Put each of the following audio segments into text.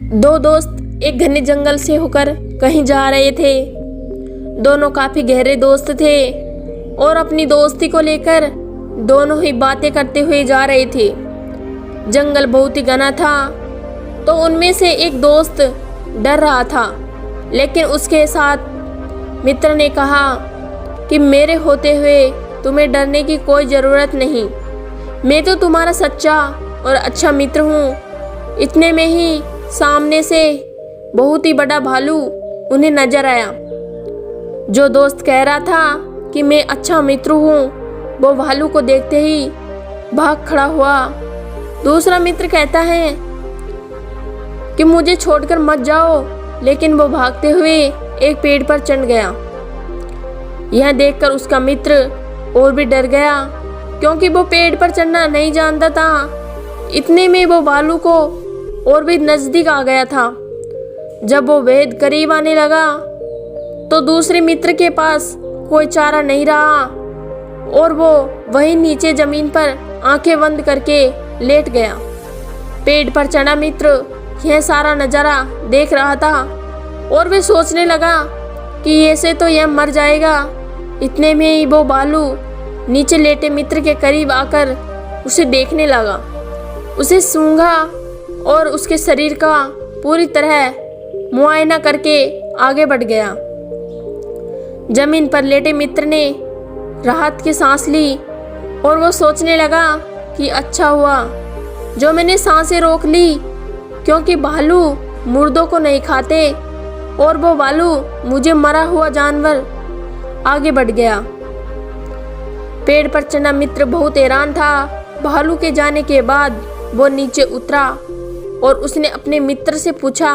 दो दोस्त एक घने जंगल से होकर कहीं जा रहे थे। दोनों काफी गहरे दोस्त थे और अपनी दोस्ती को लेकर दोनों ही बातें करते हुए जा रहे थे। जंगल बहुत ही घना था, तो उनमें से एक दोस्त डर रहा था, लेकिन उसके साथ मित्र ने कहा कि मेरे होते हुए तुम्हें डरने की कोई ज़रूरत नहीं, मैं तो तुम्हारा सच्चा और अच्छा मित्र हूँ। इतने में ही सामने से बहुत ही बड़ा भालू उन्हें नजर आया। जो दोस्त कह रहा था कि मैं अच्छा मित्र हूँ, वो भालू को देखते ही भाग खड़ा हुआ। दूसरा मित्र कहता है कि मुझे छोड़कर मत जाओ, लेकिन वो भागते हुए एक पेड़ पर चढ़ गया। यह देखकर उसका मित्र और भी डर गया, क्योंकि वो पेड़ पर चढ़ना नहीं जानता था। इतने में वो भालू को और भी नजदीक आ गया था। जब वो बेहद करीब आने लगा तो दूसरे मित्र के पास कोई चारा नहीं रहा और वो वहीं नीचे जमीन पर आंखें बंद करके लेट गया। पेड़ पर चढ़ा मित्र यह सारा नज़ारा देख रहा था और वे सोचने लगा कि ऐसे तो यह मर जाएगा। इतने में ही वो भालू नीचे लेटे मित्र के करीब आकर उसे देखने लगा। उसे सूंघा और उसके शरीर का पूरी तरह मुआयना करके आगे बढ़ गया। जमीन पर लेटे मित्र ने राहत की सांस ली और वो सोचने लगा कि अच्छा हुआ जो मैंने सांसें रोक ली, क्योंकि भालू मुर्दों को नहीं खाते और वो भालू मुझे मरा हुआ जानवर आगे बढ़ गया। पेड़ पर चढ़ा मित्र बहुत हैरान था। भालू के जाने के बाद वो नीचे उतरा और उसने अपने मित्र से पूछा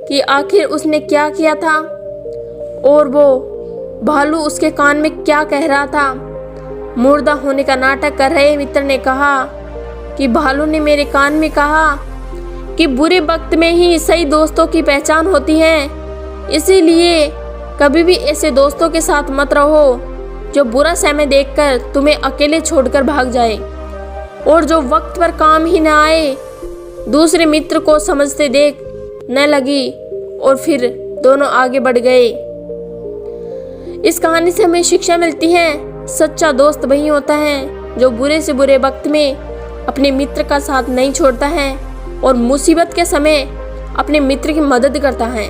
कि आखिर उसने क्या किया था और वो भालू उसके कान में क्या कह रहा था। मुर्दा होने का नाटक कर रहे मित्र ने कहा कि भालू ने मेरे कान में कहा कि बुरे वक्त में ही सही दोस्तों की पहचान होती है, इसीलिए कभी भी ऐसे दोस्तों के साथ मत रहो जो बुरा समय देखकर तुम्हें अकेले छोड़कर भाग जाए और जो वक्त पर काम ही न आए। दूसरे मित्र को समझते देख न लगी और फिर दोनों आगे बढ़ गए। इस कहानी से हमें शिक्षा मिलती है, सच्चा दोस्त वही होता है जो बुरे से बुरे वक्त में अपने मित्र का साथ नहीं छोड़ता है और मुसीबत के समय अपने मित्र की मदद करता है।